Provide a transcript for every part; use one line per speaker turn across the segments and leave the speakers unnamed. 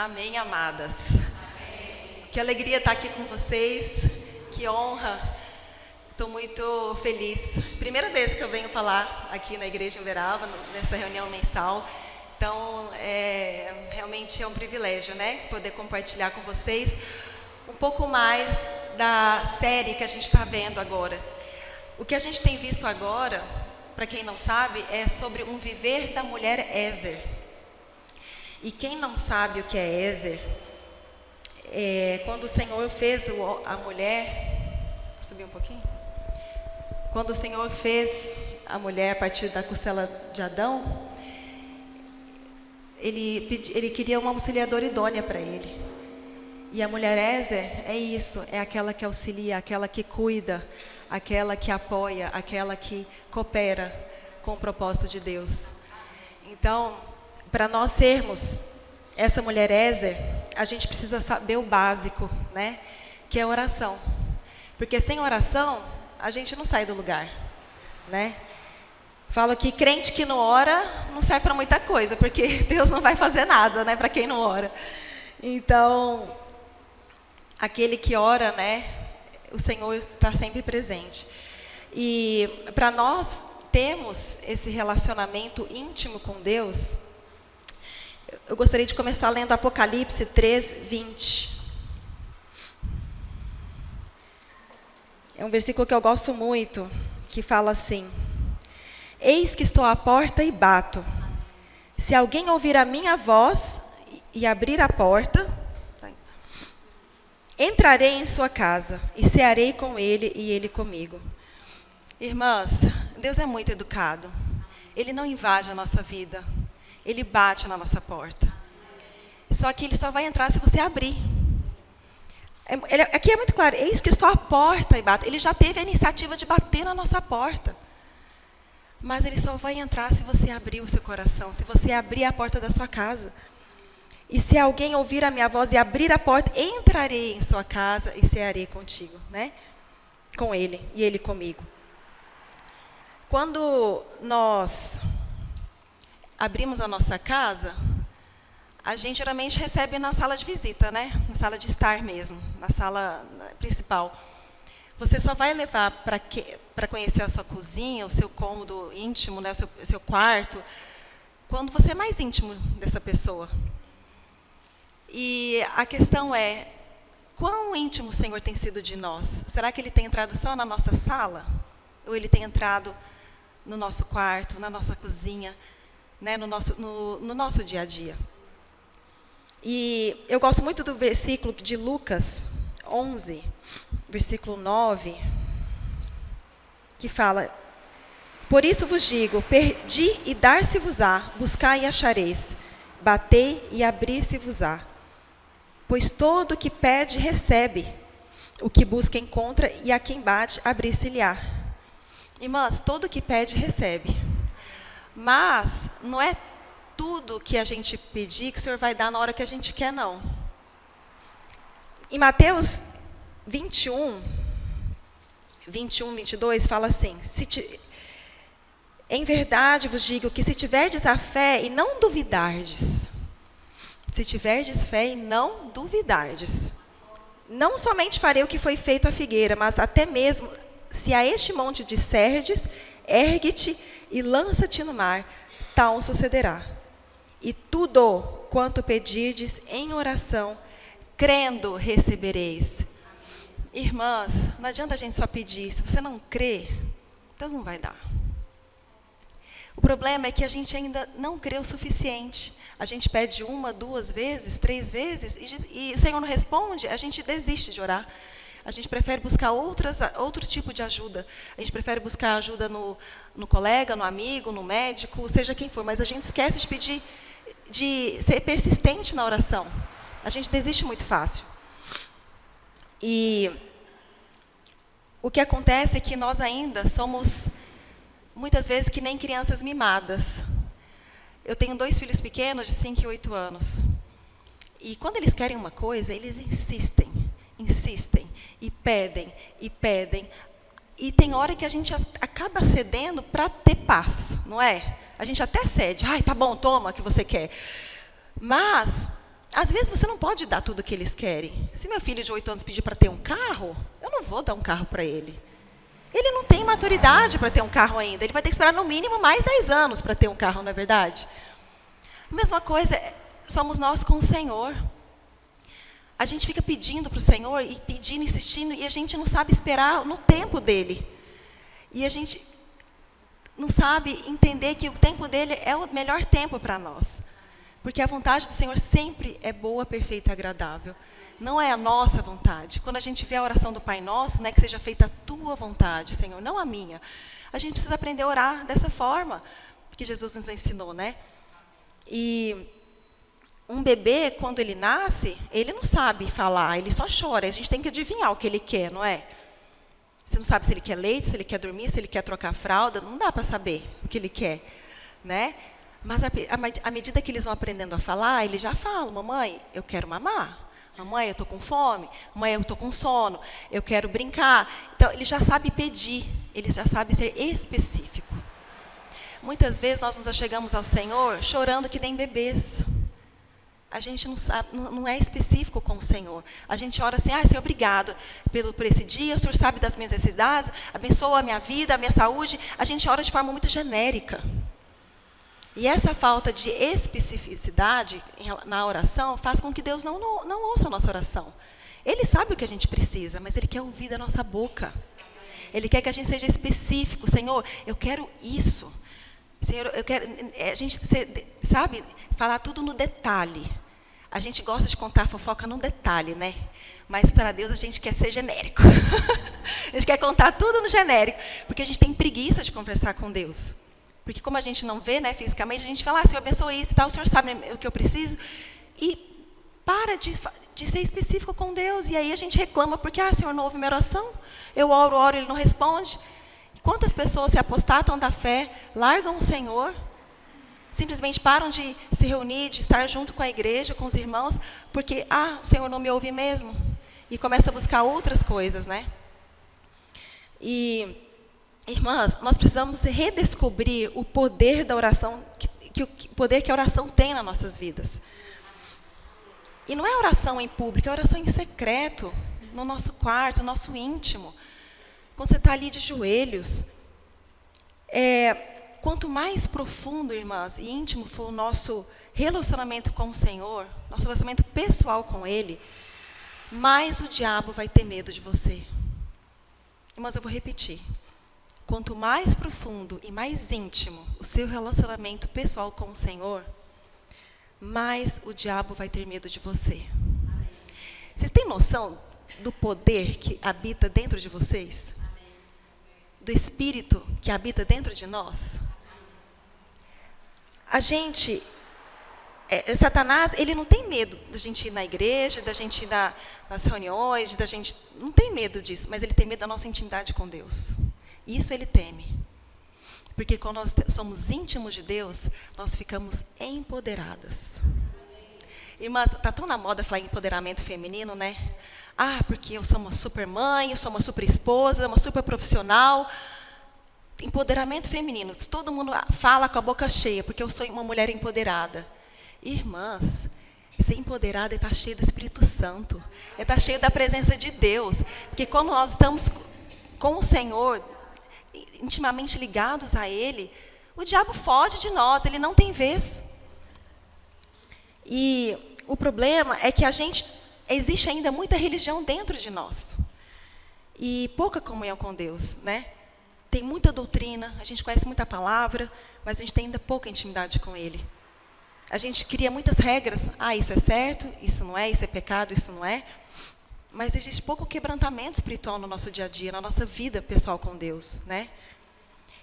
Amém, amadas. Que alegria estar aqui com vocês. Que honra. Estou muito feliz. Primeira vez que eu venho falar aqui na Igreja em Uberaba, nessa reunião mensal. Então, realmente é um privilégio, né? Poder compartilhar com vocês um pouco mais da série que a gente está vendo agora. O que a gente tem visto agora, para quem não sabe, é sobre um viver da mulher Ezer. E quem não sabe o que é Ezer, quando o Senhor fez a mulher... Vou subir um pouquinho? Quando o Senhor fez a mulher a partir da costela de Adão, ele queria uma auxiliadora idônea para ele. E a mulher Ezer é isso, é aquela que auxilia, aquela que cuida, aquela que apoia, aquela que coopera com o propósito de Deus. Então, para nós sermos essa mulher Ezer, a gente precisa saber o básico, né? Que é a oração. Porque sem oração, a gente não sai do lugar, né? Falo que crente que não ora não serve para muita coisa, porque Deus não vai fazer nada, né? Para quem não ora. Então, aquele que ora, né? O Senhor está sempre presente. E para nós termos esse relacionamento íntimo com Deus, eu gostaria de começar lendo Apocalipse 3:20. É um versículo que eu gosto muito, que fala assim: Eis que estou à porta e bato. Se alguém ouvir a minha voz e abrir a porta, entrarei em sua casa e cearei com ele e ele comigo. Irmãs, Deus é muito educado. Ele não invade a nossa vida. Ele bate na nossa porta. Só que ele só vai entrar se você abrir. Aqui é muito claro. Eis que estou à porta e bato. Ele já teve a iniciativa de bater na nossa porta. Mas ele só vai entrar se você abrir o seu coração. Se você abrir a porta da sua casa. E se alguém ouvir a minha voz e abrir a porta, entrarei em sua casa e cearei contigo, né? Com ele e ele comigo. Quando nós abrimos a nossa casa, a gente geralmente recebe na sala de visita, né? Na sala de estar mesmo, na sala principal. Você só vai levar para conhecer a sua cozinha, o seu cômodo íntimo, né? O seu quarto, quando você é mais íntimo dessa pessoa. E a questão é, quão íntimo o Senhor tem sido de nós? Será que Ele tem entrado só na nossa sala? Ou Ele tem entrado no nosso quarto, na nossa cozinha, né, no nosso dia a dia? E eu gosto muito do versículo de Lucas 11, versículo 9, que fala: Por isso vos digo, pedi e dar-se-vos-á, buscai e achareis, batei e abrir-se-vos-á. Pois todo o que pede, recebe. O que busca, encontra. E a quem bate, abrir-se-lhe-á. Irmãs, todo o que pede, recebe. Mas não é tudo que a gente pedir que o Senhor vai dar na hora que a gente quer, não. Em Mateus 21, 22, fala assim: Em verdade vos digo que se tiverdes a fé e não duvidardes, se tiverdes fé e não duvidardes, não somente farei o que foi feito à figueira, mas até mesmo, se a este monte disserdes, ergue-te e lança-te no mar, tal sucederá. E tudo quanto pedirdes em oração, crendo recebereis. Irmãs, não adianta a gente só pedir. Se você não crê, Deus não vai dar. O problema é que a gente ainda não crê o suficiente. A gente pede 1, 2 vezes, 3 vezes, e o Senhor não responde, a gente desiste de orar. A gente prefere buscar outro tipo de ajuda. A gente prefere buscar ajuda no colega, no amigo, no médico, seja quem for. Mas a gente esquece de pedir, de ser persistente na oração. A gente desiste muito fácil. E o que acontece é que nós ainda somos, muitas vezes, que nem crianças mimadas. Eu tenho 2 filhos pequenos, de 5 e 8 anos. E quando eles querem uma coisa, eles insistem, e pedem, e pedem. E tem hora que a gente acaba cedendo para ter paz, não é? A gente até cede. Ai, tá bom, toma o que você quer. Mas Às vezes você não pode dar tudo o que eles querem. Se meu filho de 8 anos pedir para ter um carro, eu não vou dar um carro para ele. Ele não tem maturidade para ter um carro ainda. Ele vai ter que esperar no mínimo mais 10 anos para ter um carro, não é verdade? A mesma coisa somos nós com o Senhor. A gente fica pedindo para o Senhor, e pedindo, insistindo, e a gente não sabe esperar no tempo dele. E a gente não sabe entender que o tempo dele é o melhor tempo para nós. Porque a vontade do Senhor sempre é boa, perfeita e agradável. Não é a nossa vontade. Quando a gente vê a oração do Pai Nosso, né, que seja feita a tua vontade, Senhor, não a minha. A gente precisa aprender a orar dessa forma que Jesus nos ensinou, né? E um bebê, quando ele nasce, ele não sabe falar, ele só chora. A gente tem que adivinhar o que ele quer, não é? Você não sabe se ele quer leite, se ele quer dormir, se ele quer trocar fralda. Não dá para saber o que ele quer, né? Mas à medida que eles vão aprendendo a falar, eles já falam: mamãe, eu quero mamar. Mamãe, eu estou com fome. Mamãe, eu estou com sono. Eu quero brincar. Então, ele já sabe pedir. Ele já sabe ser específico. Muitas vezes nós nos achegamos ao Senhor chorando que nem bebês. A gente não sabe, não é específico com o Senhor. A gente ora assim: Senhor, obrigado por esse dia. O Senhor sabe das minhas necessidades. Abençoa a minha vida, a minha saúde. A gente ora de forma muito genérica. E essa falta de especificidade na oração faz com que Deus não ouça a nossa oração. Ele sabe o que a gente precisa, mas Ele quer ouvir da nossa boca. Ele quer que a gente seja específico. Senhor, eu quero isso. Senhor, eu quero... A gente, sabe, falar tudo no detalhe. A gente gosta de contar a fofoca no detalhe, né? Mas para Deus a gente quer ser genérico. A gente quer contar tudo no genérico, porque a gente tem preguiça de conversar com Deus. Porque como a gente não vê, né, fisicamente, a gente fala: Senhor, abençoa isso e tal, o Senhor sabe o que eu preciso. E para de ser específico com Deus. E aí a gente reclama porque: Senhor, não ouve minha oração. Eu oro, Ele não responde. Quantas pessoas se apostatam da fé, largam o Senhor, simplesmente param de se reunir, de estar junto com a igreja, com os irmãos, porque, o Senhor não me ouve mesmo. E começa a buscar outras coisas, né? E... irmãs, nós precisamos redescobrir o poder da oração, o poder que a oração tem nas nossas vidas. E não é oração em público, é oração em secreto, no nosso quarto, no nosso íntimo. Quando você está ali de joelhos. Quanto mais profundo, irmãs, e íntimo for o nosso relacionamento com o Senhor, nosso relacionamento pessoal com Ele, mais o diabo vai ter medo de você. Irmãs, eu vou repetir. Quanto mais profundo e mais íntimo o seu relacionamento pessoal com o Senhor, mais o diabo vai ter medo de você. Vocês têm noção do poder que habita dentro de vocês? Do Espírito que habita dentro de nós? A gente, Satanás, ele não tem medo da gente ir na igreja, da gente ir nas reuniões, da gente, não tem medo disso, mas ele tem medo da nossa intimidade com Deus. Isso ele teme. Porque quando nós somos íntimos de Deus, nós ficamos empoderadas. Irmãs, está tão na moda falar em empoderamento feminino, né? Porque eu sou uma super mãe, eu sou uma super esposa, uma super profissional. Empoderamento feminino. Todo mundo fala com a boca cheia, porque eu sou uma mulher empoderada. Irmãs, ser empoderada é estar cheio do Espírito Santo. É estar cheio da presença de Deus. Porque quando nós estamos com o Senhor, intimamente ligados a Ele, o diabo foge de nós, ele não tem vez. E o problema é que existe ainda muita religião dentro de nós. E pouca comunhão com Deus, né? Tem muita doutrina, a gente conhece muita palavra, mas a gente tem ainda pouca intimidade com Ele. A gente cria muitas regras. Isso é certo, isso não é, isso é pecado, isso não é. Mas existe pouco quebrantamento espiritual no nosso dia a dia, na nossa vida pessoal com Deus, né?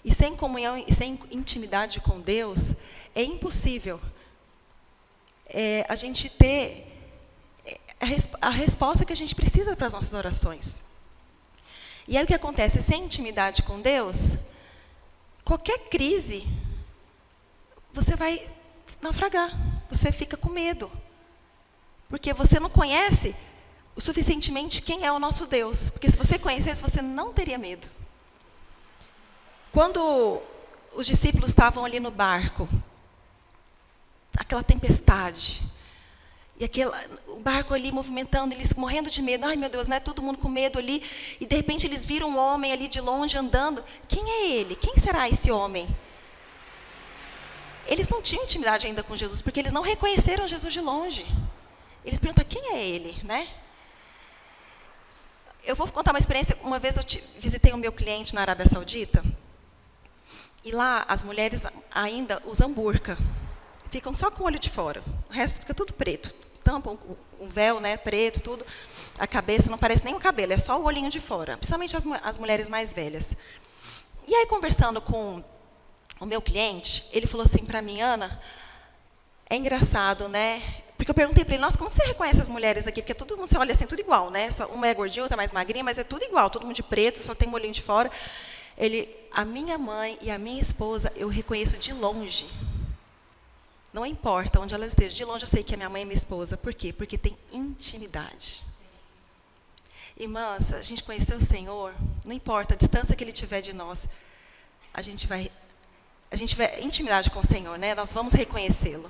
E sem comunhão e sem intimidade com Deus, é impossível a gente ter a resposta que a gente precisa para as nossas orações. E aí o que acontece? Sem intimidade com Deus, qualquer crise, você vai naufragar, você fica com medo. Porque você não conhece o suficientemente quem é o nosso Deus. Porque se você conhecesse, você não teria medo. Quando os discípulos estavam ali no barco, aquela tempestade, E o barco ali movimentando, eles morrendo de medo. Ai, meu Deus, né? Todo mundo com medo ali. E, de repente, eles viram um homem ali de longe andando. Quem é ele? Quem será esse homem? Eles não tinham intimidade ainda com Jesus, porque eles não reconheceram Jesus de longe. Eles perguntaram, quem é ele? Né? Eu vou contar uma experiência. Uma vez eu visitei o meu cliente na Arábia Saudita. E lá, as mulheres ainda usam burca. Ficam só com o olho de fora. O resto fica tudo preto. Tampam um véu, né, preto, tudo. A cabeça não parece nem o cabelo, é só o olhinho de fora. Principalmente as mulheres mais velhas. E aí, conversando com o meu cliente, ele falou assim para mim, Ana, é engraçado, né? Porque eu perguntei para ele, nossa, como você reconhece as mulheres aqui? Porque todo mundo, você olha assim, tudo igual, né? Só uma é gordinha, outra é mais magrinha, mas é tudo igual, todo mundo de preto, só tem um olhinho de fora. A minha mãe e a minha esposa, eu reconheço de longe. Não importa onde elas estejam. De longe eu sei que é minha mãe e minha esposa. Por quê? Porque tem intimidade. Irmãs, a gente conheceu o Senhor, não importa a distância que Ele tiver de nós, a gente vai intimidade com o Senhor, né? Nós vamos reconhecê-lo.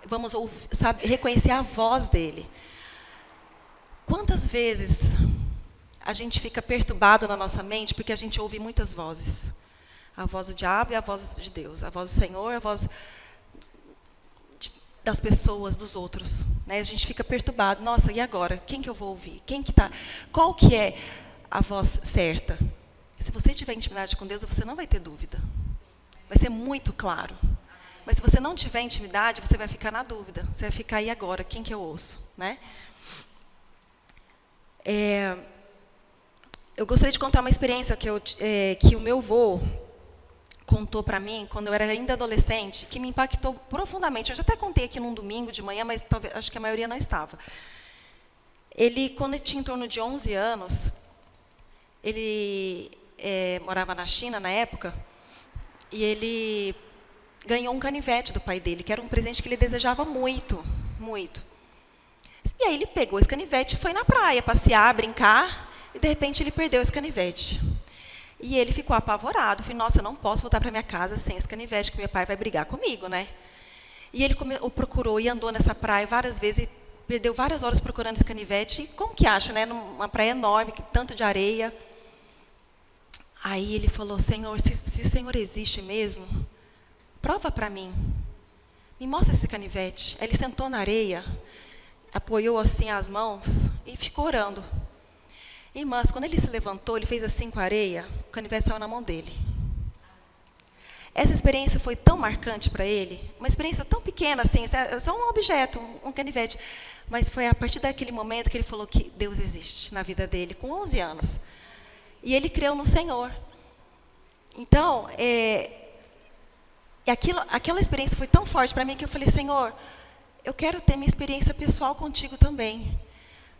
Vamos ouvir, reconhecer a voz dEle. Quantas vezes a gente fica perturbado na nossa mente porque a gente ouve muitas vozes? A voz do diabo e a voz de Deus. A voz do Senhor e a voz das pessoas, dos outros, né? A gente fica perturbado. Nossa, e agora? Quem que eu vou ouvir? Qual que é a voz certa? Se você tiver intimidade com Deus, você não vai ter dúvida. Vai ser muito claro. Mas se você não tiver intimidade, você vai ficar na dúvida. Você vai ficar, e agora? Quem que eu ouço? Né? Eu gostaria de contar uma experiência que o meu avô contou para mim, quando eu era ainda adolescente, que me impactou profundamente. Eu já até contei aqui num domingo de manhã, mas acho que a maioria não estava. Quando ele tinha em torno de 11 anos, ele morava na China na época, e ele ganhou um canivete do pai dele, que era um presente que ele desejava muito, muito. E aí ele pegou esse canivete e foi na praia passear, brincar, e de repente ele perdeu esse canivete. E ele ficou apavorado. Falei, nossa, eu não posso voltar para minha casa sem esse canivete, que meu pai vai brigar comigo, né? E ele procurou e andou nessa praia várias vezes, e perdeu várias horas procurando esse canivete. E como que acha, né? Numa praia enorme, tanto de areia. Aí ele falou, Senhor, se o Senhor existe mesmo, prova para mim. Me mostra esse canivete. Aí ele sentou na areia, apoiou assim as mãos e ficou orando. Irmãs, quando ele se levantou, ele fez assim com a areia, o canivete saiu na mão dele. Essa experiência foi tão marcante para ele, uma experiência tão pequena, assim, só um objeto, um canivete. Mas foi a partir daquele momento que ele falou que Deus existe na vida dele, com 11 anos. E ele creu no Senhor. Então, aquela experiência foi tão forte para mim que eu falei, Senhor, eu quero ter minha experiência pessoal contigo também.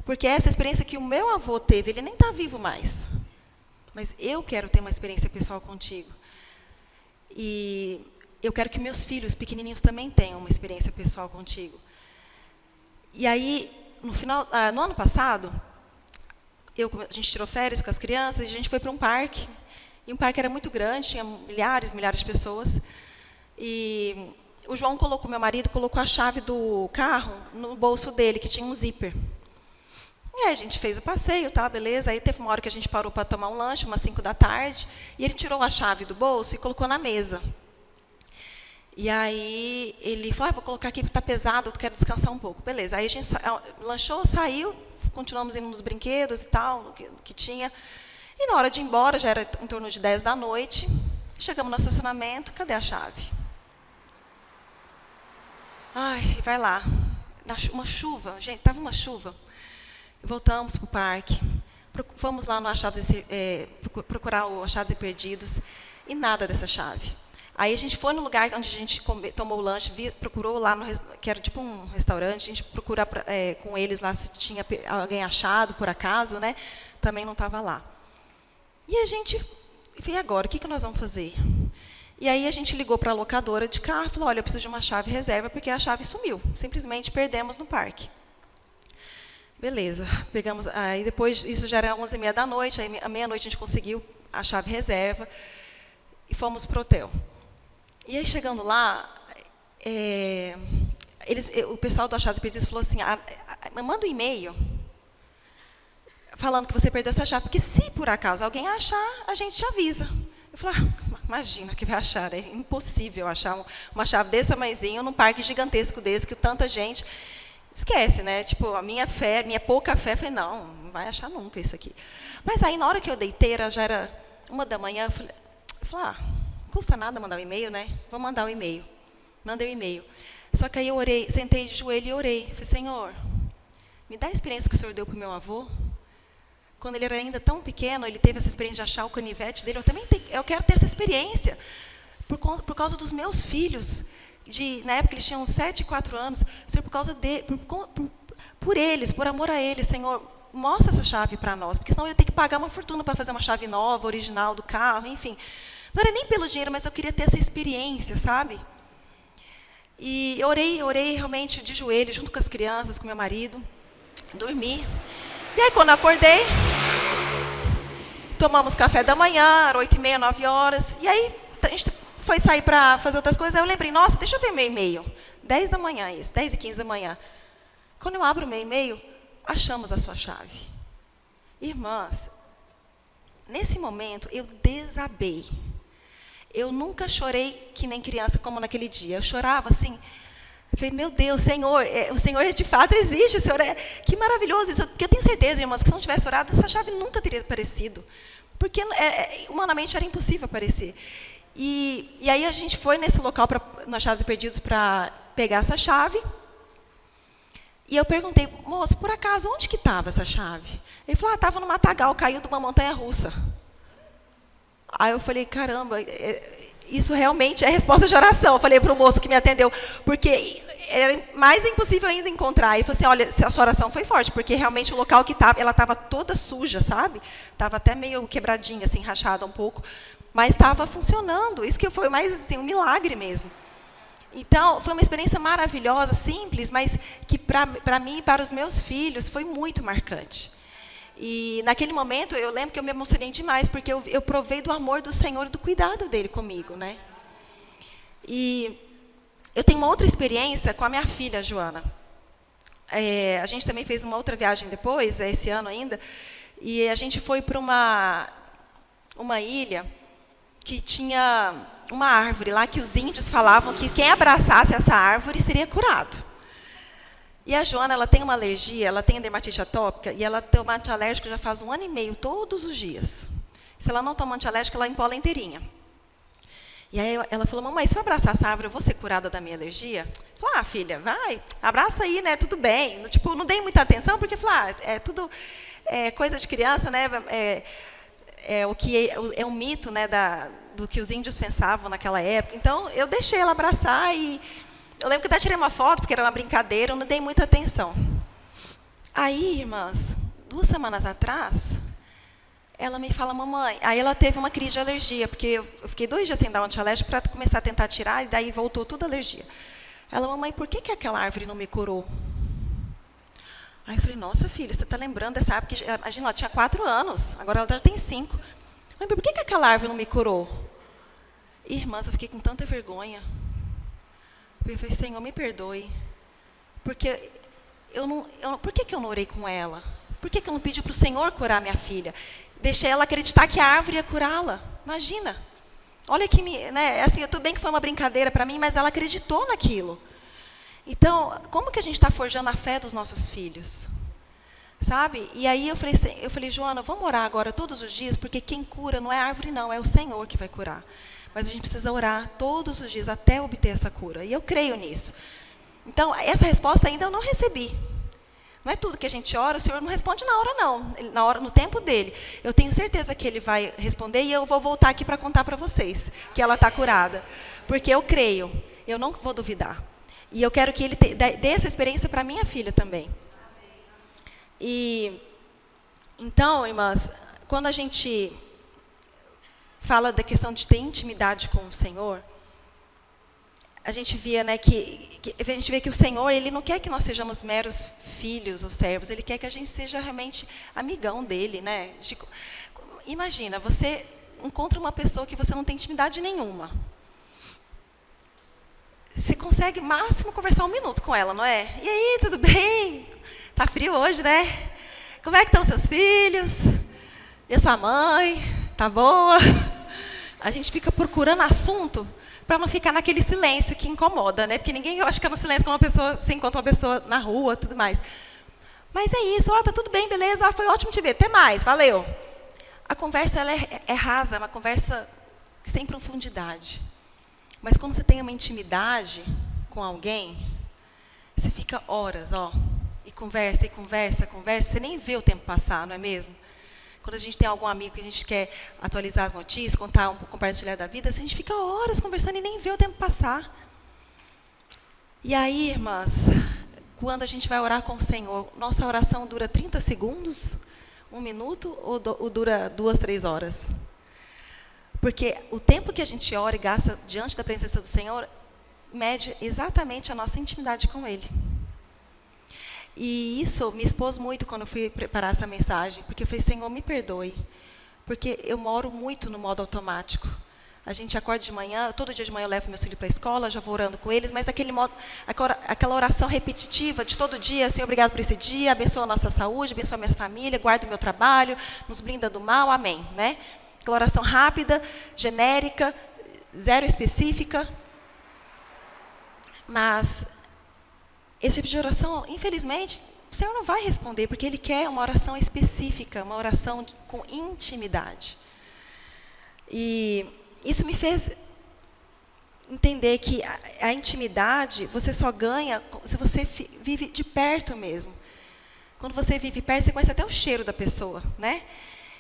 Porque essa experiência que o meu avô teve, ele nem está vivo mais. Mas eu quero ter uma experiência pessoal contigo. E eu quero que meus filhos pequenininhos também tenham uma experiência pessoal contigo. E aí, no ano passado, a gente tirou férias com as crianças, e a gente foi para um parque. E um parque era muito grande, tinha milhares de pessoas. E o João meu marido, colocou a chave do carro no bolso dele, que tinha um zíper. E aí a gente fez o passeio, tá, beleza. Aí teve uma hora que a gente parou para tomar um lanche, umas 5 da tarde, e ele tirou a chave do bolso e colocou na mesa. E aí ele falou, vou colocar aqui porque está pesado, eu quero descansar um pouco. Beleza, aí a gente lanchou, saiu, continuamos indo nos brinquedos e tal, que tinha. E na hora de ir embora, já era em torno de 10 da noite, chegamos no estacionamento, cadê a chave? Ai, vai lá. Uma chuva, gente, estava uma chuva. Voltamos para o parque, fomos lá no procurar o Achados e Perdidos, e nada dessa chave. Aí a gente foi no lugar onde a gente tomou o lanche, procurou lá, que era tipo um restaurante, a gente procurou com eles lá se tinha alguém achado, por acaso, né? Também não estava lá. E a gente, e agora, o que nós vamos fazer? E aí a gente ligou para a locadora de carro e falou, olha, eu preciso de uma chave reserva, porque a chave sumiu, simplesmente perdemos no parque. Beleza, pegamos, aí depois, isso já era 11h30 da noite, aí à meia-noite a gente conseguiu a chave reserva e fomos para o hotel. E aí chegando lá, o pessoal do Achados e Perdidos falou assim, manda um e-mail falando que você perdeu essa chave, porque se por acaso alguém achar, a gente te avisa. Eu falei, imagina que vai achar, é impossível achar uma chave desse tamanhozinho num parque gigantesco desse, que tanta gente esquece, né? Tipo, a minha fé, minha pouca fé, eu falei, não vai achar nunca isso aqui. Mas aí, na hora que eu deitei, já era 1h, eu falei, não custa nada mandar um e-mail, né? Vou mandar um e-mail. Mandei um e-mail. Só que aí eu orei, sentei de joelho e orei. Falei, Senhor, me dá a experiência que o Senhor deu para o meu avô. Quando ele era ainda tão pequeno, ele teve essa experiência de achar o canivete dele. Eu quero ter essa experiência. Por causa dos meus filhos. Na época, eles tinham 7 e 4 anos. Senhor, por causa por eles, por amor a eles, Senhor, mostra essa chave para nós. Porque senão eu ia ter que pagar uma fortuna para fazer uma chave nova, original do carro, enfim. Não era nem pelo dinheiro, mas eu queria ter essa experiência, sabe? E eu orei realmente de joelho, junto com as crianças, com meu marido. Dormi. E aí, quando eu acordei, tomamos café da manhã, era 8h30, 9h. E aí, a gente foi sair para fazer outras coisas. Aí eu lembrei, nossa, deixa eu ver meu e-mail. 10 da manhã, isso, 10h15 da manhã. Quando eu abro o meu e-mail, achamos a sua chave. Irmãs, nesse momento, eu desabei. Eu nunca chorei que nem criança como naquele dia. Eu chorava assim. Eu falei, meu Deus, Senhor, o Senhor de fato existe. O Senhor que maravilhoso isso. Porque eu tenho certeza, irmãs, que se não tivesse orado, essa chave nunca teria aparecido. Porque humanamente era impossível aparecer. E aí a gente foi nesse local, no Achados e Perdidos, para pegar essa chave. E eu perguntei, moço, por acaso, onde que estava essa chave? Ele falou, estava no matagal, caiu de uma montanha-russa. Aí eu falei, caramba, isso realmente é resposta de oração. Eu falei para o moço que me atendeu, porque era mais impossível ainda encontrar. Ele falou assim, olha, a sua oração foi forte, porque realmente o local que estava, ela estava toda suja, sabe? Estava até meio quebradinha, assim, rachada um pouco. Mas estava funcionando. Isso que foi mais assim, um milagre mesmo. Então, foi uma experiência maravilhosa, simples, mas que para mim e para os meus filhos foi muito marcante. E naquele momento, eu lembro que eu me emocionei demais, porque eu provei do amor do Senhor e do cuidado dele comigo, né? E eu tenho uma outra experiência com a minha filha, Joana. A gente também fez uma outra viagem depois, esse ano ainda, e a gente foi para uma ilha que tinha uma árvore lá, que os índios falavam que quem abraçasse essa árvore seria curado. E a Joana, ela tem uma alergia, ela tem dermatite atópica, e ela toma antialérgico já faz 1 ano e meio, todos os dias. Se ela não toma antialérgico, ela empola inteirinha. E aí ela falou, mamãe, se eu abraçar essa árvore, eu vou ser curada da minha alergia? Eu falei, filha, vai, abraça aí, né, tudo bem. Tipo, não dei muita atenção, porque é tudo coisa de criança, né, o que é um mito, né, do que os índios pensavam naquela época. Então, eu deixei ela abraçar e... Eu lembro que até tirei uma foto, porque era uma brincadeira, eu não dei muita atenção. Aí, irmãs, 2 semanas atrás, ela me fala, mamãe... Aí ela teve uma crise de alergia, porque eu fiquei 2 dias sem dar um antialérgico para começar a tentar tirar, e daí voltou tudo a alergia. Ela, mamãe, por que aquela árvore não me curou? Aí eu falei, nossa, filha, você está lembrando dessa árvore? Que, imagina, ela tinha 4 anos, agora ela já tem 5. Mãe, por que aquela árvore não me curou? Irmãs, eu fiquei com tanta vergonha. Eu falei, Senhor, me perdoe. Porque por que eu não orei com ela? Por que eu não pedi para o Senhor curar minha filha? Deixei ela acreditar que a árvore ia curá-la. Imagina. Olha que, né, assim, tudo bem que foi uma brincadeira para mim, mas ela acreditou naquilo. Então, como que a gente está forjando a fé dos nossos filhos? Sabe? E aí eu falei, Joana, vamos orar agora todos os dias, porque quem cura não é a árvore, não, é o Senhor que vai curar. Mas a gente precisa orar todos os dias até obter essa cura. E eu creio nisso. Então, essa resposta ainda eu não recebi. Não é tudo que a gente ora, o Senhor não responde na hora, não. No tempo dele. Eu tenho certeza que ele vai responder e eu vou voltar aqui para contar para vocês que ela está curada. Porque eu creio, eu não vou duvidar. E eu quero que ele dê essa experiência para minha filha também. E, então, irmãs, quando a gente fala da questão de ter intimidade com o Senhor, a gente vê, né, a gente vê que o Senhor, ele não quer que nós sejamos meros filhos ou servos, ele quer que a gente seja realmente amigão dele, né? Imagina, você encontra uma pessoa que você não tem intimidade nenhuma. você consegue máximo conversar 1 minuto com ela, não é? E aí, tudo bem? Tá frio hoje, né? Como é que estão seus filhos? E a sua mãe? Tá boa? A gente fica procurando assunto para não ficar naquele silêncio que incomoda, né? Porque ninguém gosta de ficar no silêncio quando você encontra uma pessoa na rua, tudo mais. Mas é isso, tá tudo bem, beleza, foi ótimo te ver, até mais, valeu. A conversa ela é rasa, é uma conversa sem profundidade. Mas quando você tem uma intimidade com alguém, você fica horas, e conversa, você nem vê o tempo passar, não é mesmo? Quando a gente tem algum amigo que a gente quer atualizar as notícias, compartilhar da vida, a gente fica horas conversando e nem vê o tempo passar. E aí, irmãs, quando a gente vai orar com o Senhor, nossa oração dura 30 segundos, 1 minuto, ou dura 2, 3 horas? Porque o tempo que a gente ora e gasta diante da presença do Senhor, mede exatamente a nossa intimidade com Ele. E isso me expôs muito quando eu fui preparar essa mensagem, porque eu falei, Senhor, me perdoe, porque eu moro muito no modo automático. A gente acorda de manhã, todo dia de manhã eu levo meus filhos para a escola, já vou orando com eles, mas aquela oração repetitiva de todo dia, Senhor, obrigado por esse dia, abençoa a nossa saúde, abençoa a minha família, guarda o meu trabalho, nos blinda do mal, amém, né? Aquela oração rápida, genérica, zero específica. Mas esse tipo de oração, infelizmente, o Senhor não vai responder, porque Ele quer uma oração específica, uma oração com intimidade. E isso me fez entender que a intimidade você só ganha se você vive de perto mesmo. Quando você vive perto, você conhece até o cheiro da pessoa, né?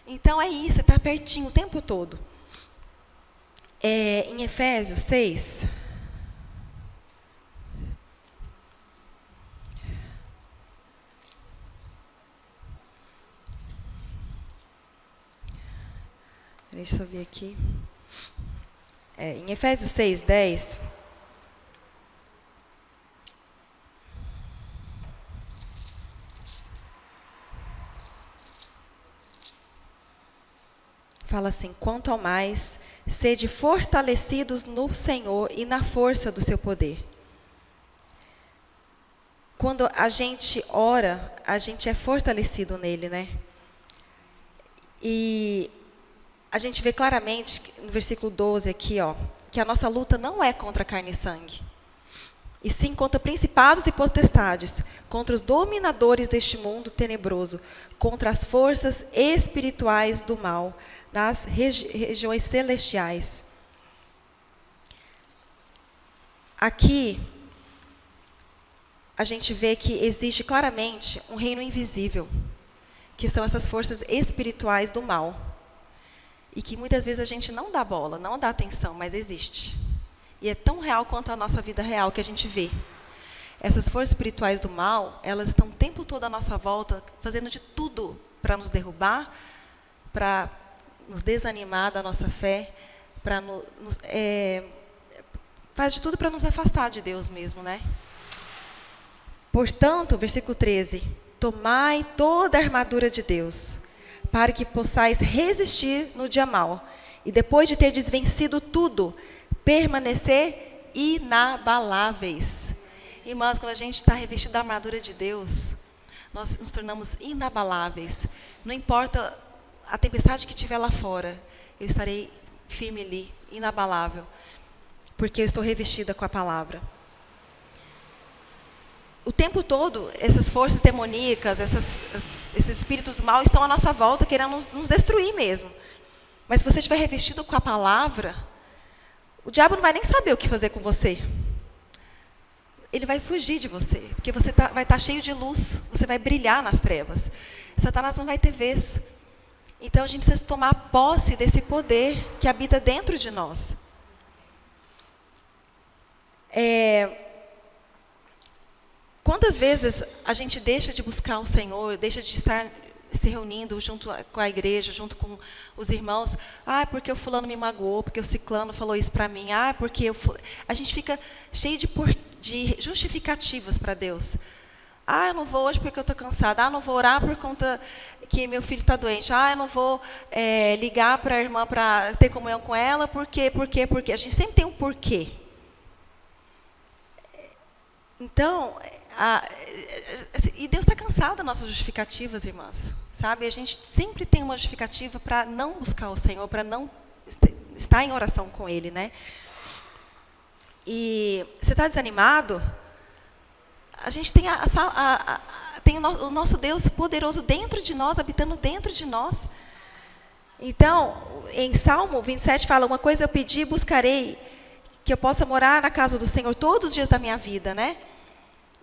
Então é isso, você está pertinho o tempo todo. Em Efésios 6, deixa eu ver aqui. Em Efésios 6, 10, fala assim, quanto ao mais, sede fortalecidos no Senhor e na força do seu poder. Quando a gente ora, a gente é fortalecido nele, né? E a gente vê claramente, no versículo 12 aqui, que a nossa luta não é contra carne e sangue, e sim contra principados e potestades, contra os dominadores deste mundo tenebroso, contra as forças espirituais do mal, nas regiões celestiais. Aqui, a gente vê que existe claramente um reino invisível, que são essas forças espirituais do mal. E que muitas vezes a gente não dá bola, não dá atenção, mas existe. E é tão real quanto a nossa vida real que a gente vê. Essas forças espirituais do mal, elas estão o tempo todo à nossa volta, fazendo de tudo para nos derrubar, para nos desanimar da nossa fé, faz de tudo para nos afastar de Deus mesmo, né? Portanto, versículo 13, tomai toda a armadura de Deus, para que possais resistir no dia mau, e depois de ter desvencido tudo, permanecer inabaláveis. Irmãos, quando a gente está revestido da armadura de Deus, nós nos tornamos inabaláveis. Não importa a tempestade que tiver lá fora, eu estarei firme ali, inabalável, porque eu estou revestida com a palavra. O tempo todo, essas forças demoníacas, esses espíritos maus estão à nossa volta, querendo nos destruir mesmo. Mas se você estiver revestido com a palavra, o diabo não vai nem saber o que fazer com você. Ele vai fugir de você, porque você vai estar cheio de luz, você vai brilhar nas trevas. Satanás não vai ter vez. Então a gente precisa tomar posse desse poder que habita dentro de nós. Quantas vezes a gente deixa de buscar o Senhor, deixa de estar se reunindo junto com a igreja, junto com os irmãos, porque o fulano me magoou, porque o ciclano falou isso para mim, porque a gente fica cheio de justificativas para Deus. Eu não vou hoje porque eu estou cansada, eu não vou orar por conta que meu filho está doente, eu não vou ligar para a irmã para ter comunhão com ela, porque, a gente sempre tem um porquê. Então, e Deus está cansado das nossas justificativas, irmãs. Sabe? A gente sempre tem uma justificativa para não buscar o Senhor, para não estar em oração com Ele, né? E você está desanimado? A gente tem, tem o nosso Deus poderoso dentro de nós, habitando dentro de nós. Então, em Salmo 27 fala, uma coisa eu pedi e buscarei, que eu possa morar na casa do Senhor todos os dias da minha vida, né?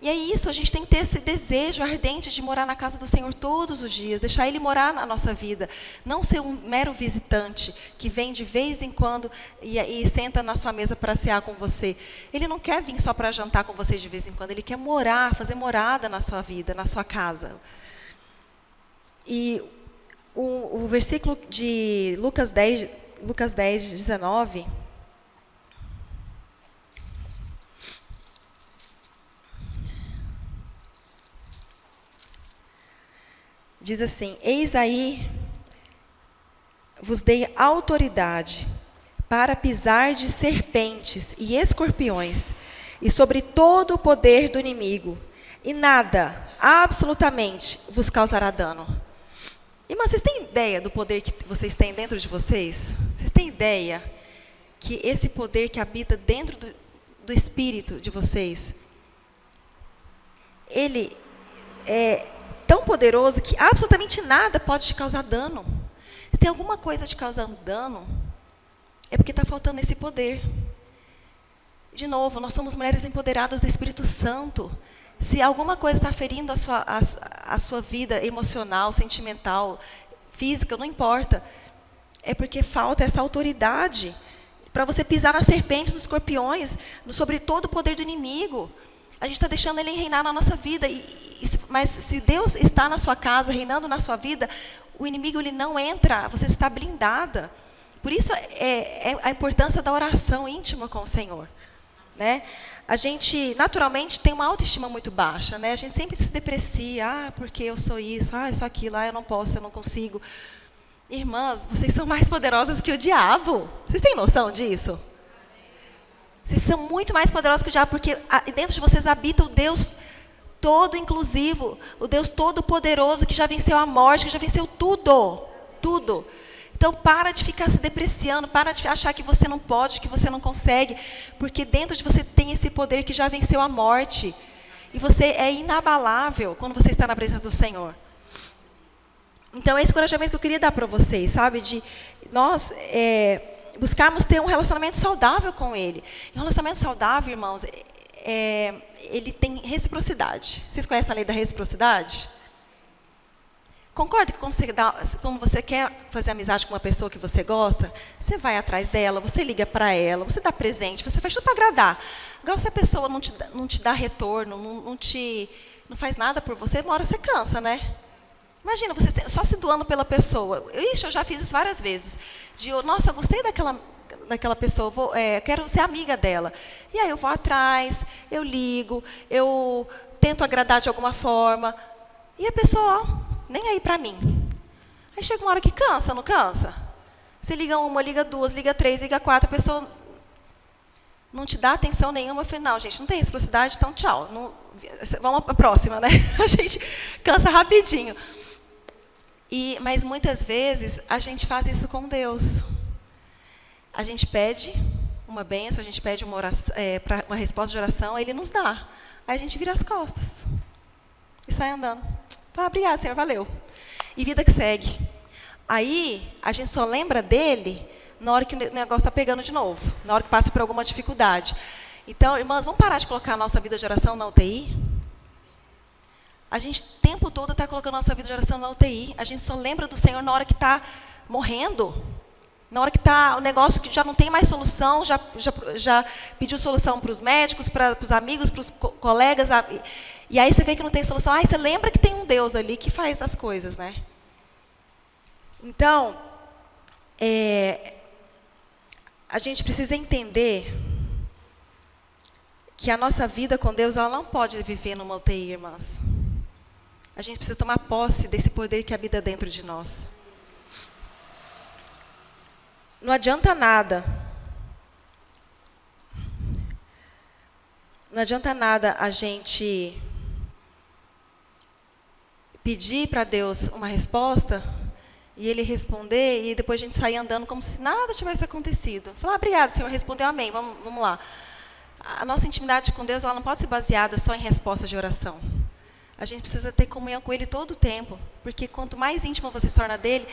E é isso, a gente tem que ter esse desejo ardente de morar na casa do Senhor todos os dias, deixar Ele morar na nossa vida. Não ser um mero visitante que vem de vez em quando e senta na sua mesa para cear com você. Ele não quer vir só para jantar com você de vez em quando, Ele quer morar, fazer morada na sua vida, na sua casa. E o versículo de Lucas 10, 19... diz assim, eis aí, vos dei autoridade para pisar de serpentes e escorpiões, e sobre todo o poder do inimigo, e nada, absolutamente, vos causará dano. Irmãs, vocês têm ideia do poder que vocês têm dentro de vocês? Vocês têm ideia que esse poder que habita dentro do espírito de vocês, ele é tão poderoso que absolutamente nada pode te causar dano. Se tem alguma coisa te causando dano, é porque está faltando esse poder. De novo, nós somos mulheres empoderadas do Espírito Santo. Se alguma coisa está ferindo a sua vida emocional, sentimental, física, não importa, é porque falta essa autoridade para você pisar nas serpentes, nos escorpiões, sobre todo o poder do inimigo. A gente está deixando Ele reinar na nossa vida. Mas se Deus está na sua casa, reinando na sua vida, o inimigo ele não entra, você está blindada. Por isso é a importância da oração íntima com o Senhor. Né? A gente, naturalmente, tem uma autoestima muito baixa. Né? A gente sempre se deprecia. Porque eu sou isso, eu sou aquilo, eu não posso, eu não consigo. Irmãs, vocês são mais poderosas que o diabo. Vocês têm noção disso? Vocês são muito mais poderosos que o diabo, porque dentro de vocês habita o Deus todo inclusivo, o Deus todo poderoso que já venceu a morte, que já venceu tudo, tudo. Então, para de ficar se depreciando, para de achar que você não pode, que você não consegue, porque dentro de você tem esse poder que já venceu a morte. E você é inabalável quando você está na presença do Senhor. Então, é esse encorajamento que eu queria dar para vocês, sabe? De nós buscarmos ter um relacionamento saudável com Ele. E um relacionamento saudável, irmãos, ele tem reciprocidade. Vocês conhecem a lei da reciprocidade? Concorda que quando você quer fazer amizade com uma pessoa que você gosta, você vai atrás dela, você liga para ela, você dá presente, você faz tudo para agradar. Agora, se a pessoa não te dá retorno, não faz nada por você, uma hora você cansa, né? Imagina, você só se doando pela pessoa. Eu já fiz isso várias vezes. Nossa, eu gostei daquela pessoa, quero ser amiga dela. E aí eu vou atrás, eu ligo, eu tento agradar de alguma forma. E a pessoa, nem aí para mim. Aí chega uma hora que cansa, não cansa? Você liga uma, liga duas, liga três, liga quatro, a pessoa não te dá atenção nenhuma. Eu falei, não, gente, não tem reciprocidade, então tchau. Vamos para a próxima, né? A gente cansa rapidinho. Mas muitas vezes a gente faz isso com Deus. A gente pede uma bênção, a gente pede uma resposta de oração, Ele nos dá. Aí a gente vira as costas e sai andando. Obrigada, Senhor, valeu. E vida que segue. Aí a gente só lembra dele na hora que o negócio está pegando de novo, na hora que passa por alguma dificuldade. Então, irmãs, vamos parar de colocar a nossa vida de oração na UTI? A gente o tempo todo está colocando a nossa vida de oração na UTI. A gente só lembra do Senhor na hora que está morrendo. Na hora que está o negócio que já não tem mais solução, já pediu solução para os médicos, para os amigos, para os colegas. E aí você vê que não tem solução. Aí você lembra que tem um Deus ali que faz as coisas, né? Então, a gente precisa entender que a nossa vida com Deus ela não pode viver numa UTI, irmãs. A gente precisa tomar posse desse poder que habita dentro de nós. Não adianta nada Não adianta nada a gente pedir para Deus uma resposta e Ele responder e depois a gente sair andando como se nada tivesse acontecido. Falar, obrigado, Senhor, respondeu, amém, vamos lá. A nossa intimidade com Deus, ela não pode ser baseada só em respostas de oração. A gente precisa ter comunhão com Ele todo o tempo, porque quanto mais íntimo você se torna dEle,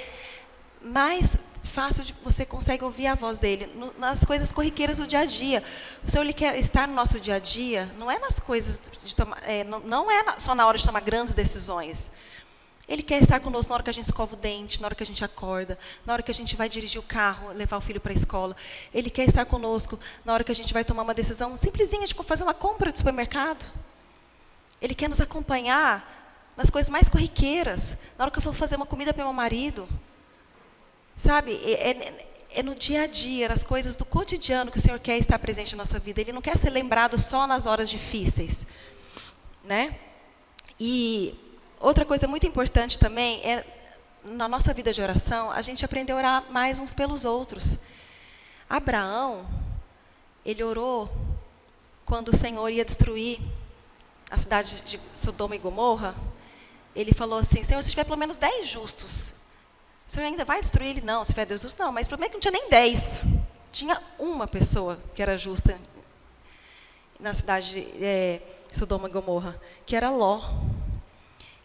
mais fácil você consegue ouvir a voz dEle, nas coisas corriqueiras do dia a dia. O Senhor, Ele quer estar no nosso dia a dia, não é nas coisas, não é só na hora de tomar grandes decisões. Ele quer estar conosco na hora que a gente escova o dente, na hora que a gente acorda, na hora que a gente vai dirigir o carro, levar o filho para a escola. Ele quer estar conosco na hora que a gente vai tomar uma decisão simplesinha de fazer uma compra de supermercado. Ele quer nos acompanhar nas coisas mais corriqueiras, na hora que eu vou fazer uma comida para meu marido. Sabe, é no dia a dia, nas coisas do cotidiano que o Senhor quer estar presente na nossa vida. Ele não quer ser lembrado só nas horas difíceis, né? E outra coisa muito importante também é, na nossa vida de oração, a gente aprender a orar mais uns pelos outros. Abraão, ele orou quando o Senhor ia destruir a cidade de Sodoma e Gomorra. Ele falou assim, Senhor, se tiver pelo menos 10 justos, o Senhor ainda vai destruir ele? Não, se tiver 10 justos, não. Mas o problema é que não tinha nem 10. Tinha uma pessoa que era justa na cidade de Sodoma e Gomorra, que era Ló.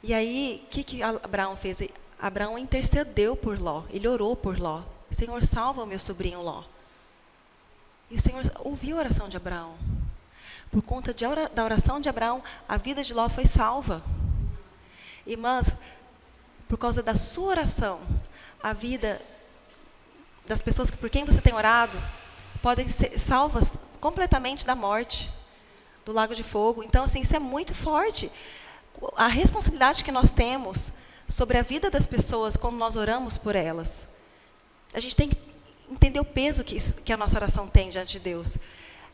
E aí, o que Abraão fez? Abraão intercedeu por Ló, ele orou por Ló. Senhor, salva o meu sobrinho Ló. E o Senhor ouviu a oração de Abraão. Por conta da oração de Abraão, a vida de Ló foi salva. Irmãs, por causa da sua oração, a vida das pessoas por quem você tem orado podem ser salvas completamente da morte, do lago de fogo. Então, assim, isso é muito forte. A responsabilidade que nós temos sobre a vida das pessoas quando nós oramos por elas. A gente tem que entender o peso que a nossa oração tem diante de Deus.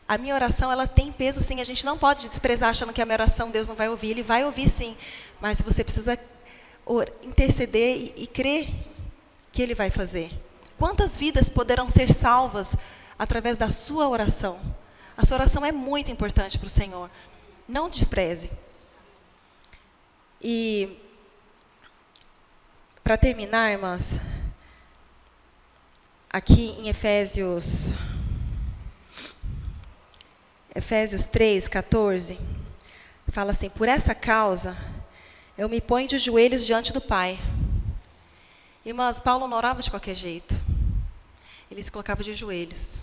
A minha oração, ela tem peso, sim. A gente não pode desprezar achando que a minha oração Deus não vai ouvir. Ele vai ouvir, sim. Mas você precisa interceder e crer que Ele vai fazer. Quantas vidas poderão ser salvas através da sua oração? A sua oração é muito importante para o Senhor. Não despreze. E, para terminar, irmãs, aqui em Efésios 3:14, fala assim, por essa causa, eu me ponho de joelhos diante do Pai. Irmãs, Paulo não orava de qualquer jeito. Ele se colocava de joelhos.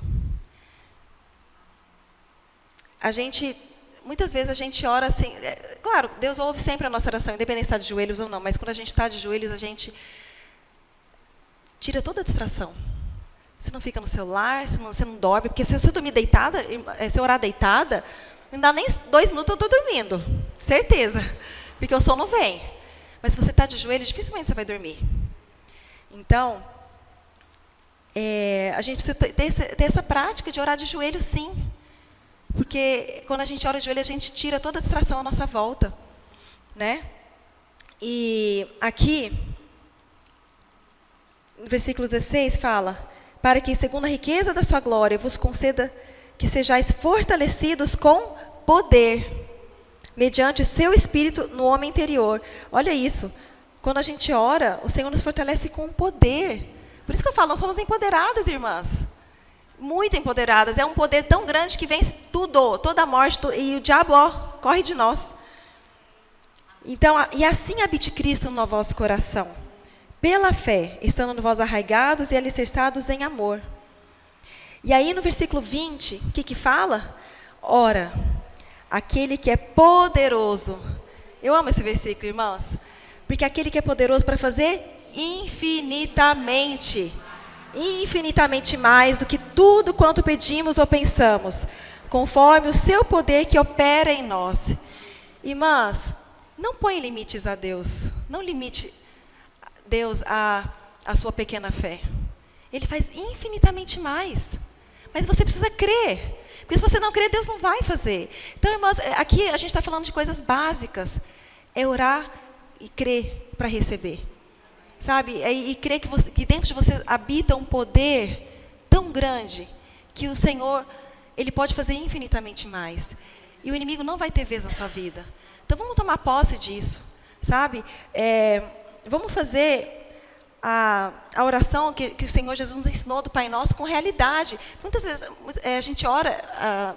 Muitas vezes a gente ora assim, claro, Deus ouve sempre a nossa oração, independente se está de joelhos ou não, mas quando a gente está de joelhos, a gente tira toda a distração. Você não fica no celular, você não dorme, porque se você dormir deitada, se eu orar deitada, não dá nem 2 minutos, eu estou dormindo, certeza, porque o sono vem. Mas se você está de joelhos, dificilmente você vai dormir. Então, a gente precisa ter essa prática de orar de joelho, sim. Porque quando a gente ora de joelho, a gente tira toda a distração à nossa volta, né? E aqui, no versículo 16, fala, para que, segundo a riqueza da sua glória, vos conceda que sejais fortalecidos com poder, mediante o seu Espírito no homem interior. Olha isso, quando a gente ora, o Senhor nos fortalece com poder. Por isso que eu falo, nós somos empoderadas, irmãs. Muito empoderadas. É um poder tão grande que vence tudo, toda a morte, e o diabo, corre de nós. Então, e assim habite Cristo no vosso coração, pela fé, estando no vós arraigados e alicerçados em amor. E aí no versículo 20, o que fala? Ora, aquele que é poderoso. Eu amo esse versículo, irmãos. Porque aquele que é poderoso para fazer infinitamente mais do que tudo quanto pedimos ou pensamos, conforme o seu poder que opera em nós. Irmãs, não põe limites a Deus. Não limite Deus a sua pequena fé. Ele faz infinitamente mais. Mas você precisa crer. Porque se você não crer, Deus não vai fazer. Então, irmãs, aqui a gente está falando de coisas básicas. É orar e crer para receber. Sabe? E crer que dentro de você habita um poder tão grande que o Senhor, Ele pode fazer infinitamente mais. E o inimigo não vai ter vez na sua vida. Então vamos tomar posse disso, sabe? Vamos fazer a oração que o Senhor Jesus nos ensinou do Pai Nosso com realidade. Muitas vezes a gente ora,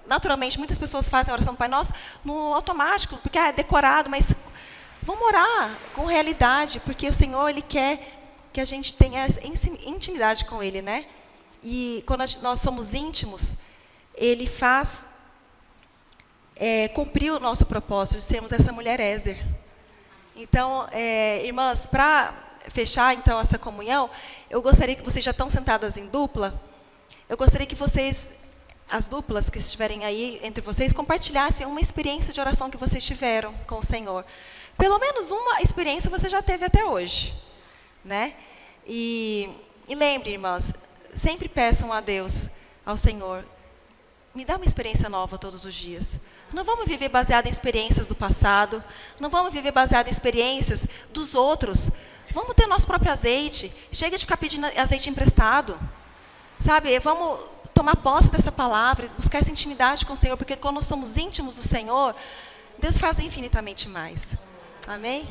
naturalmente, muitas pessoas fazem a oração do Pai Nosso no automático, porque é decorado, mas vamos orar com realidade, porque o Senhor, Ele quer que a gente tenha intimidade com Ele, né? E quando nós somos íntimos, Ele faz cumprir o nosso propósito de sermos essa mulher Ézer. Então, irmãs, para fechar então essa comunhão, eu gostaria que vocês já estão sentadas em dupla, eu gostaria que vocês, as duplas que estiverem aí entre vocês, compartilhassem uma experiência de oração que vocês tiveram com o Senhor. Pelo menos uma experiência você já teve até hoje, né? E lembre, irmãs, sempre peçam a Deus, ao Senhor, me dá uma experiência nova todos os dias. Não vamos viver baseado em experiências do passado, não vamos viver baseado em experiências dos outros. Vamos ter nosso próprio azeite. Chega de ficar pedindo azeite emprestado. Sabe, vamos tomar posse dessa palavra, buscar essa intimidade com o Senhor, porque quando nós somos íntimos do Senhor, Deus faz infinitamente mais. Amém?